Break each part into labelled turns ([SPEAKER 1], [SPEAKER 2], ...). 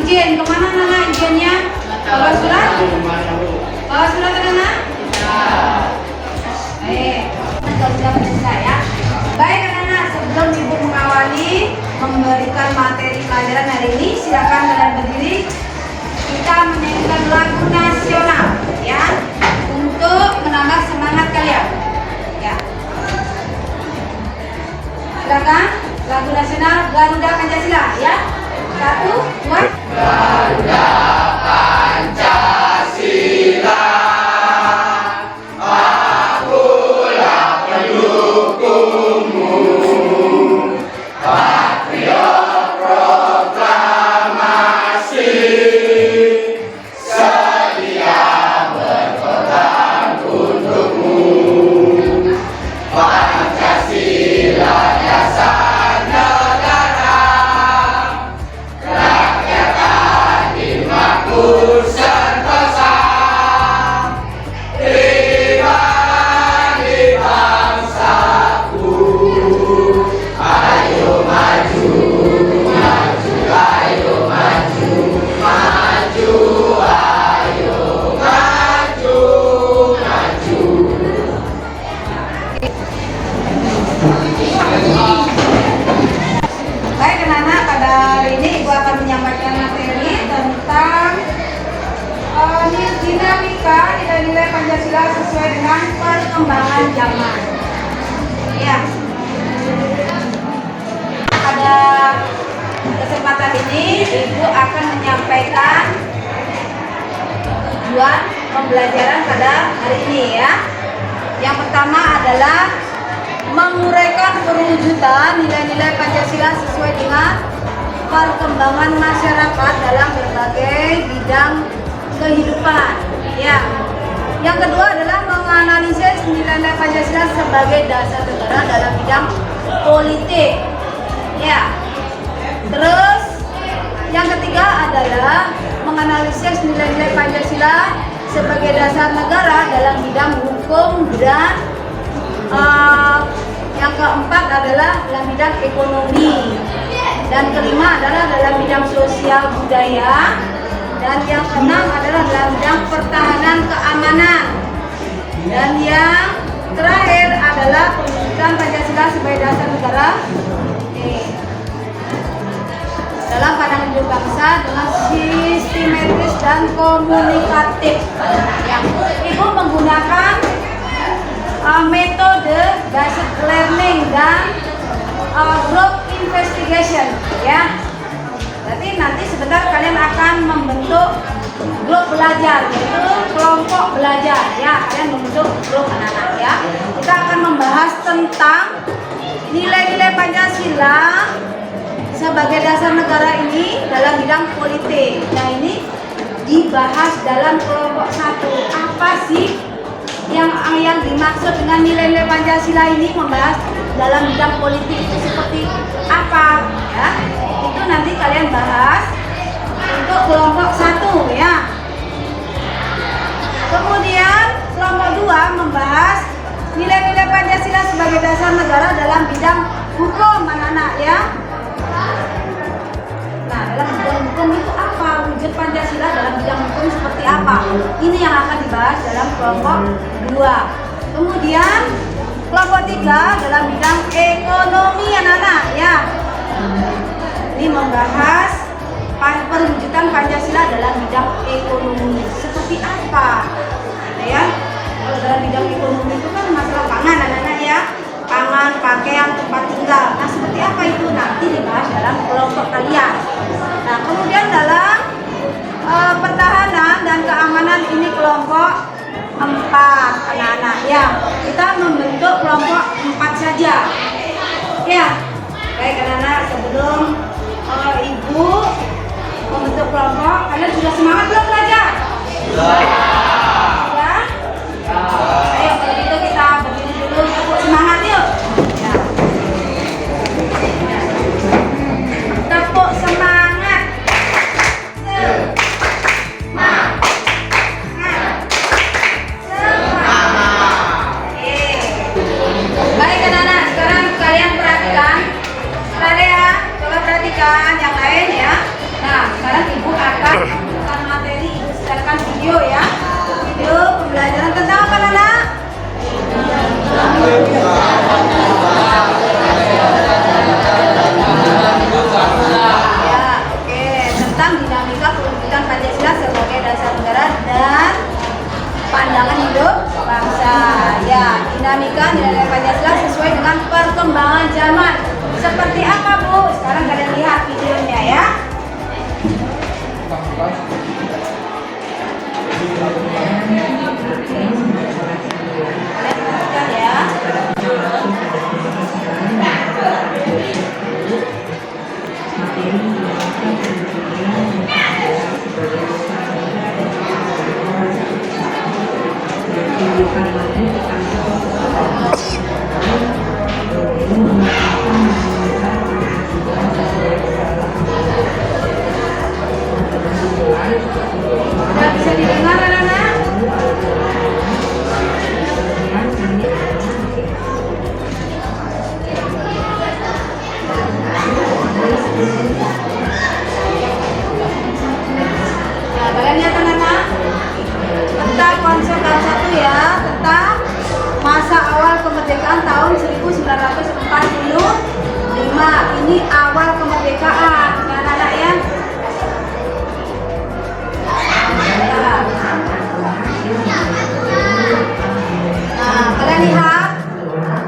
[SPEAKER 1] izin. Kemana Nana izinnya? Bawa surat? Bawa surat Nana? Ya. Baik Nana, sebelum Ibu mengawali memberikan materi pelajaran hari ini, silakan kalian berdiri. Kita menyanyikan lagu nasional ya, untuk menambah semangat kalian. Ya. Silakan lagu nasional Garuda Pancasila ya. 1, 2.
[SPEAKER 2] Garuda Pancasila, akulah pendukungmu, patriot proklamasi, sedia berkorban untukmu. Pancasila dasar negara, rakyat adil makmur sentosa, pribadi bangsaku. Ayo maju, maju, ayo maju, maju, ayo maju, maju.
[SPEAKER 1] Baik anak-anak, pada hari ini Ibu akan menyampaikan materi tentang dinamika nilai-nilai Pancasila sesuai dengan perkembangan zaman. Ya. Pada kesempatan ini Ibu akan menyampaikan tujuan pembelajaran pada hari ini ya. Yang pertama adalah menguraikan perwujudan nilai-nilai Pancasila sesuai dengan perkembangan masyarakat dalam berbagai bidang kehidupan. Ya. Yang kedua adalah menganalisis nilai-nilai Pancasila sebagai dasar negara dalam bidang politik. Ya. Terus yang ketiga adalah menganalisis nilai-nilai Pancasila sebagai dasar negara dalam bidang hukum dan yang keempat adalah dalam bidang ekonomi, dan kelima adalah dalam bidang sosial budaya, dan yang keenam adalah dalam bidang pertahanan keamanan, dan yang terakhir adalah pendidikan Pancasila sebagai dasar negara dalam pandangan hidup bangsa dengan sistematis dan komunikatif. Yang Ibu menggunakan metode basic learning dan group investigation ya. Berarti nanti sebentar kalian akan membentuk grup belajar, yaitu kelompok belajar ya. Kalian membentuk grup anak-anak ya. Kita akan membahas tentang nilai-nilai Pancasila sebagai dasar negara ini dalam bidang politik. Nah, ini dibahas dalam kelompok 1. Apa sih yang dimaksud dengan nilai-nilai Pancasila ini? Membahas dalam bidang politik itu seperti apa ya? Itu nanti kalian bahas untuk kelompok 1 ya. Kemudian kelompok 2 membahas nilai-nilai Pancasila sebagai dasar negara dalam bidang hukum anak-anak ya. Nah, dalam bidang hukum itu apa? Wujud Pancasila dalam bidang hukum seperti apa? Ini yang akan dibahas dalam kelompok 2. Kemudian kelompok 3 dalam bidang ekonomi anak-anak ya. Ini membahas perwujudan Pancasila dalam bidang ekonomi seperti apa? Ya. Kalau dalam bidang ekonomi itu kan masalah pangan anak-anak ya. Pangan, pakaian, tempat tinggal. Nah, seperti apa itu nanti dibahas dalam kelompok kalian. Nah, kemudian dalam pertahanan dan keamanan ini kelompok 4 anak-anak ya. Kita membentuk kelompok 4 saja. Ya. Baik anak-anak, sebelum Ibu membentuk kelompok, kalian sudah semangat belum belajar? Sudah. Ayo kalau gitu kita berdiri dulu, tepuk semangat yuk. Ya. Tepuk semangat. Baik anak-anak, sekarang kalian perhatikan. Yang lain ya. Nah, sekarang Ibu zaman. Seperti apa Bu? Sekarang kalian lihat videonya ya. Kalian perhatikan ya. Sudah bisa didengar anak-anak? Nah, kalian lihat anak-anak, tentang konsep bab 1 ya, tentang masa awal kemerdekaan tahun 1945. Ini awal kemerdekaan ya anak-anak ya. Nah, kalian lihat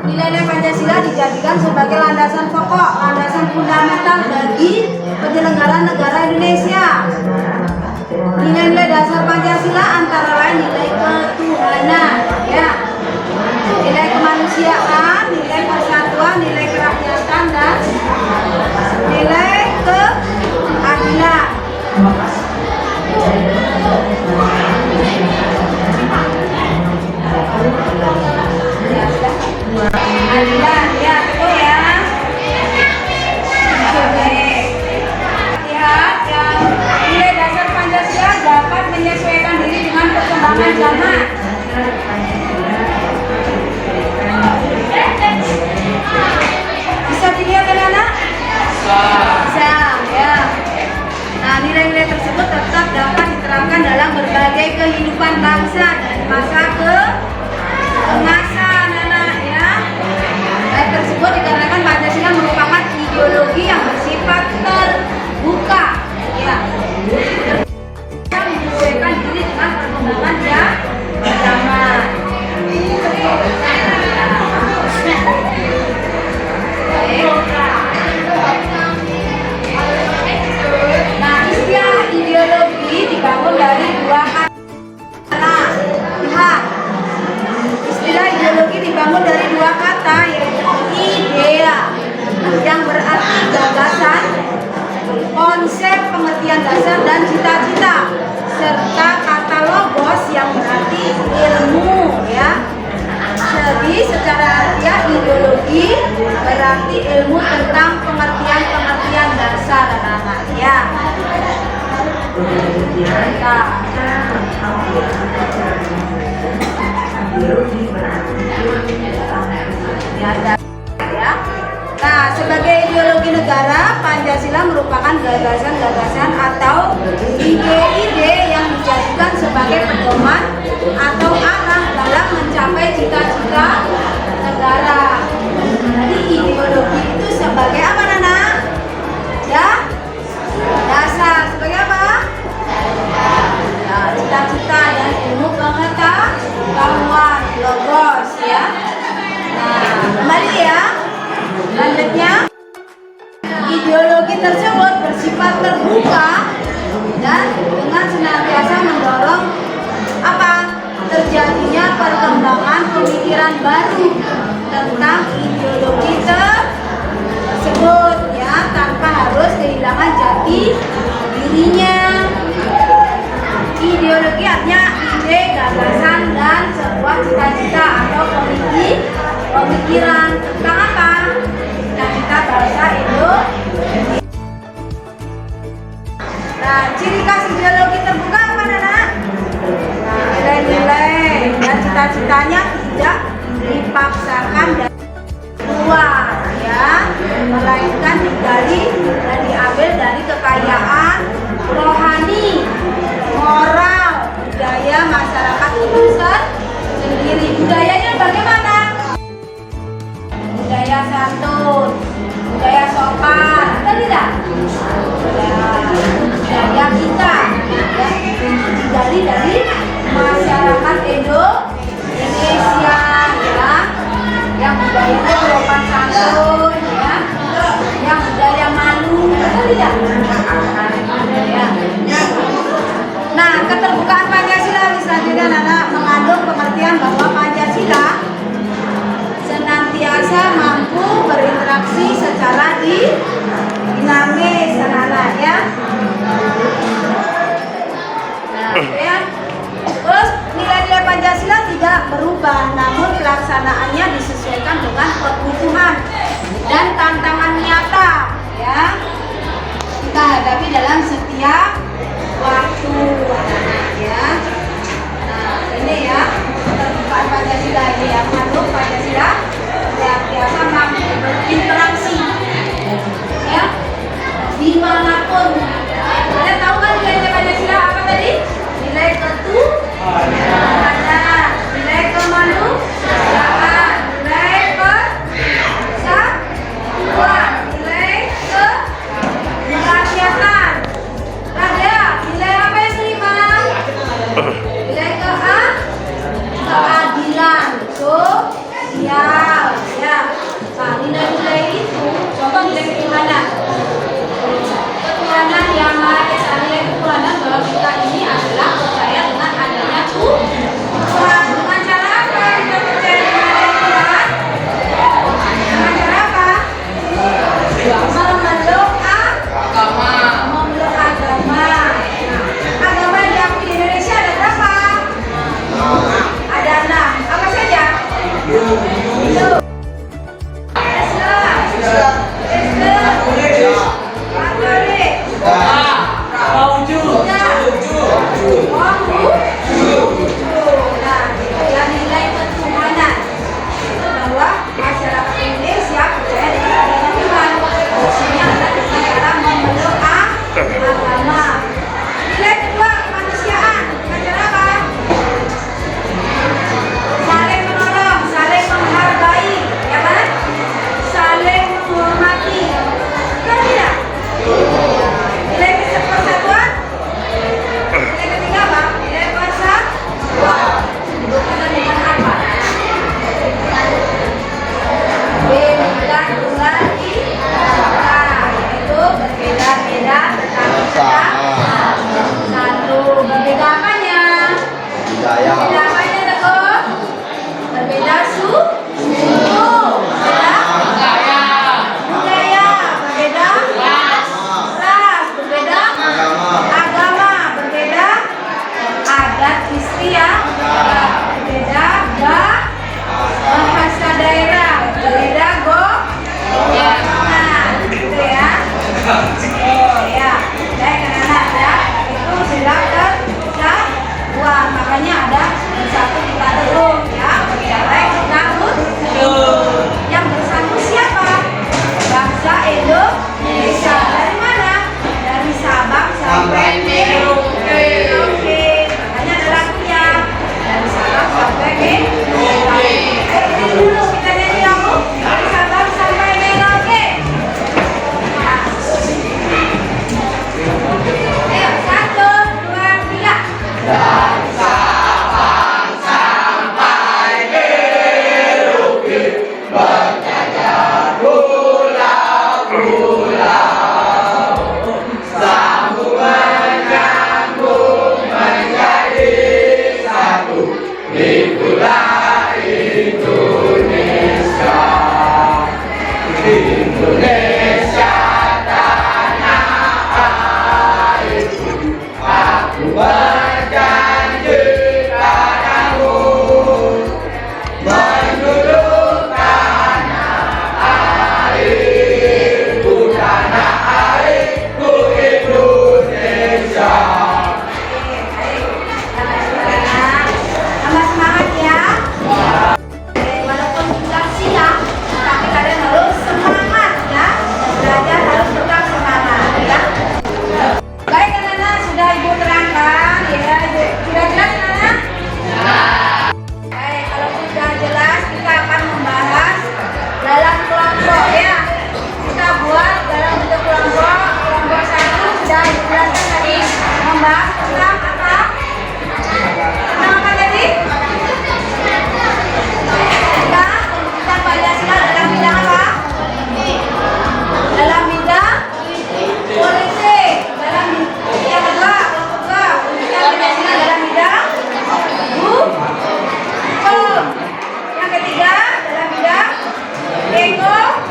[SPEAKER 1] nilai-nilai Pancasila dijadikan sebagai landasan pokok, landasan fundamental bagi penyelenggaraan negara Indonesia. Nilai-nilai dasar Pancasila antara lain nilai ketuhanan, ya, nilai kemanusiaan, nilai persatuan, nilai kerakyatan, dan nilai keadilan. Keadilan, ya, betul ya. Oke. Lihat yang nilai dasar Pancasila dapat menyesuaikan diri dengan perkembangan zaman. Bisa dilihat anak-anak? Bisa, ya. Nah, nilai-nilai tersebut tetap dapat diterapkan dalam berbagai kehidupan bangsa dari masa ke masa, anak-anak ya. Hal tersebut dikarenakan Pancasila merupakan ideologi yang bersifat terbuka, ya. Menyesuaikan diri dengan perkembangan zaman. Nah, istilah ideologi dibangun dari dua kata. Lihat, istilah ideologi dibangun dari dua kata, yaitu idea yang berarti gagasan, konsep pengertian dasar dan cita-cita, serta kata logos yang berarti ilmu, ya. Jadi secara harfiah ideologi berarti ilmu tentang pengertian-pengertian dasar, anak-anak ya. Nah, sebagai ideologi negara, Pancasila merupakan gagasan-gagasan atau ide-ide yang dijadikan sebagai pedoman atau arah dalam mencapai cita-cita negara. Jadi ideologi itu sebagai apa, Nana? Ya, dasar. Sebagai apa? Ya, cita-cita dan ilmu pengetahuan, logos ya. Nah, kembali ya. Selanjutnya, ideologi tersebut bersifat terbuka dan dengan senantiasa mendorong apa? Terjadinya perkembangan pemikiran baru tentang ideologi tersebut ya, tanpa harus kehilangan jati dirinya. Ideologi artinya ide, gagasan, dan sebuah cita-cita atau pemikiran tentang apa? Cita-cita bangsa Indonesia. Nah, ciri khas ideologi terbuka apa, Nana? Nilai-nilai dan cita-citanya tidak dipaksakan dan keluar ya, melainkan digali dan diambil dari kekayaan rohani, moral, budaya masyarakat itu sendiri. Budayanya bagaimana? Budaya santun, budaya sopan, betul tidak? Budaya kita ya, digali dari masyarakat Indonesia ya, yang budayanya sopan santun berfungsi secara dinamis, anak-anak ya. Nah, ya. Terus nilai-nilai Pancasila tidak berubah, namun pelaksanaannya disesuaikan dengan kebutuhan dan tantangan nyata ya kita hadapi dalam setiap waktu, anak-anak ya. Nah, ini ya keterbukaan Pancasila ini yang mengandung Pancasila yang biasa mampu berinteraksi ya dimanapun. Kalian tahu kan nilai Pancasila apa tadi? Nilai ketuhanan, nilai kemanusiaan, nilai persatuan, nilai kerakyatan. Ada nilai apa yang kelima? Nilai keadilan. So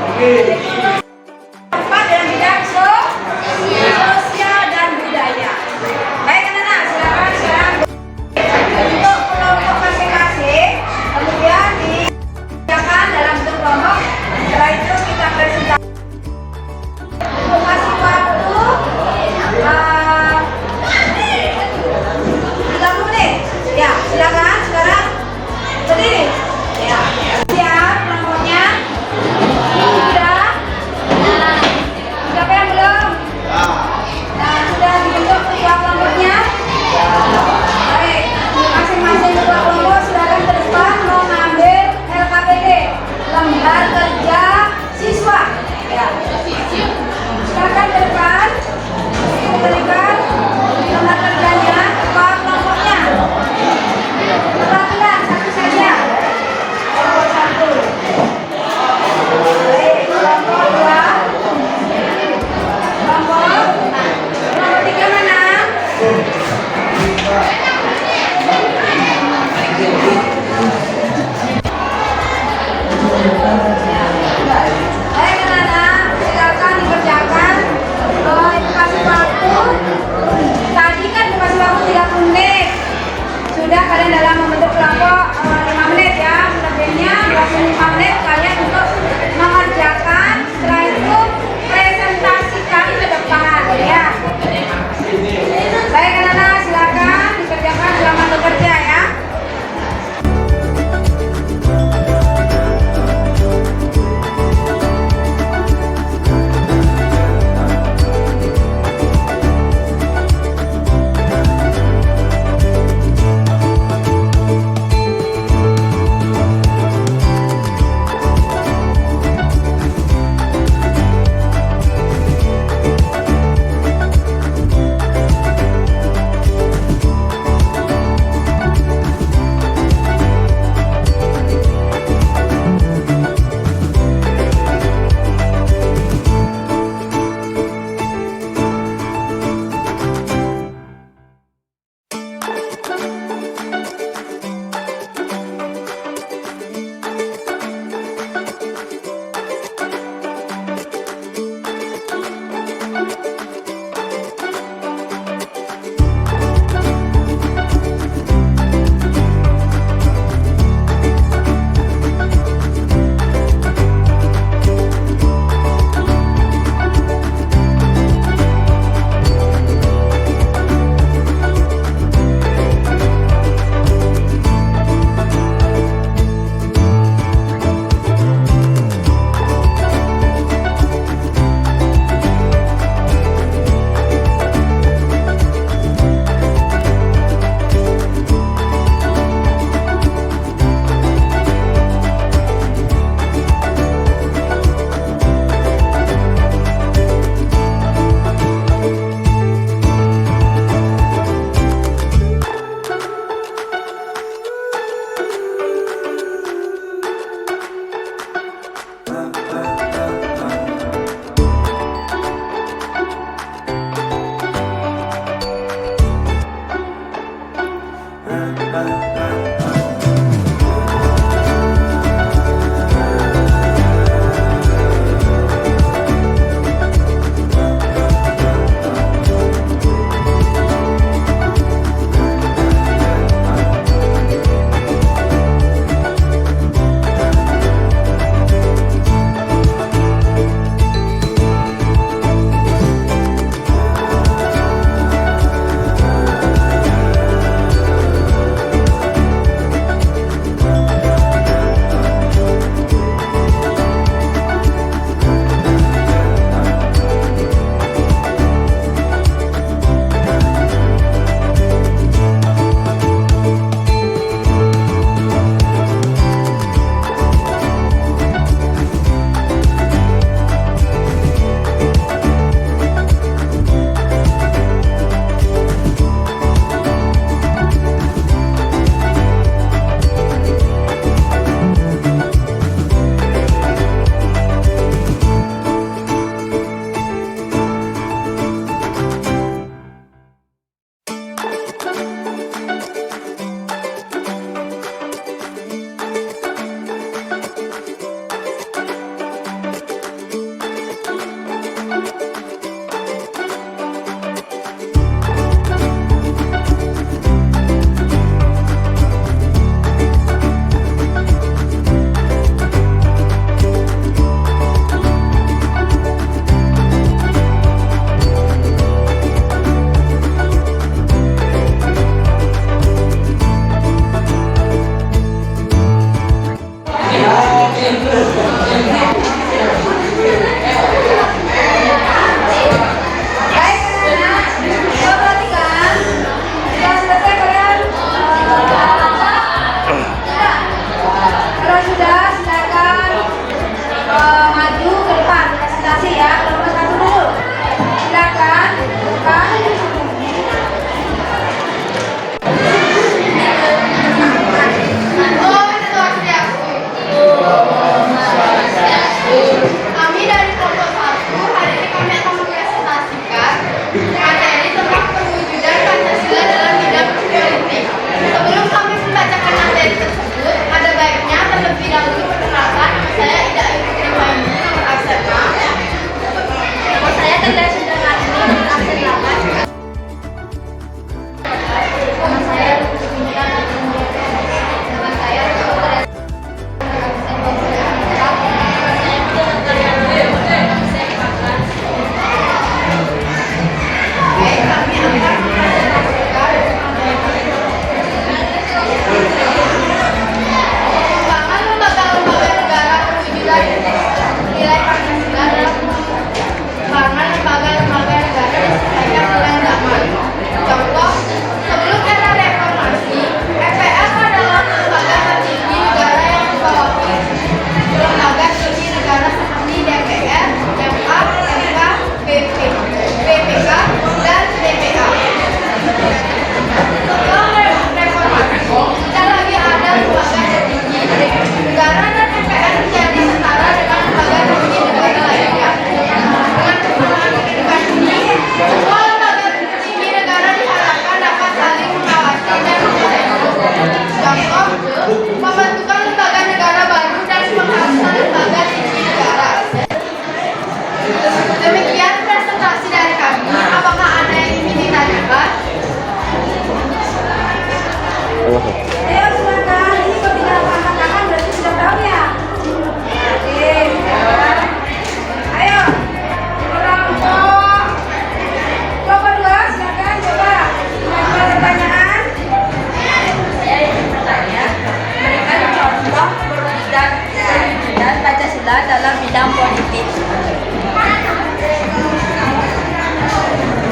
[SPEAKER 1] Keempat dalam bidang sosial dan budaya. Baik anak-anak, silakan sekarang untuk kelompok masing-masing, kemudian dikerjakan dalam bentuk kelompok. Setelah itu kita presentasi. Untuk kasih waktu 30 menit. Ya, silakan sekarang berdiri. Ya, siap kelompoknya. 3,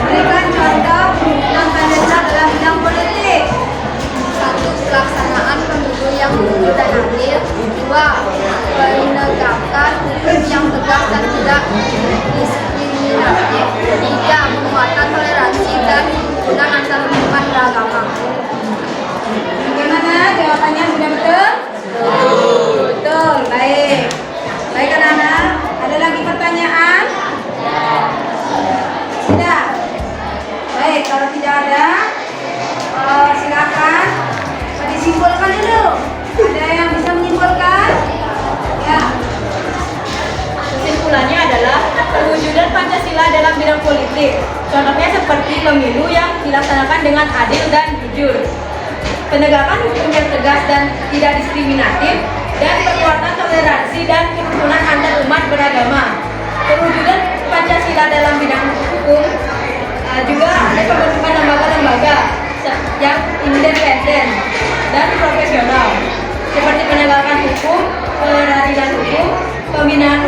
[SPEAKER 1] Berikan contoh yang Pancasila dalam bidang politik.
[SPEAKER 3] 1. Pelaksanaan pemilu yang jujur dan adil. 2. Menegakkan hukum yang tegas dan tidak diskriminatif. 3. Penguatan toleransi dan kerukunan antar umat beragama.
[SPEAKER 1] Bagaimana jawabannya, sudah betul? Betul, baik. Baik anak-anak, ada lagi pertanyaan? Tidak? Baik, kalau tidak ada, silakan disimpulkan dulu. Ada yang bisa menyimpulkan? Ya.
[SPEAKER 4] Kesimpulannya adalah perwujudan Pancasila dalam bidang politik. Contohnya seperti pemilu yang dilaksanakan dengan adil dan jujur, penegakan hukum yang tegas dan tidak diskriminatif, dan penguatan toleransi dan kerukunan antar umat beragama. Perwujudan Pancasila dalam bidang hukum juga ada pembentukan lembaga-lembaga yang independen dan profesional, seperti penegakan hukum, peradilan hukum, pembinaan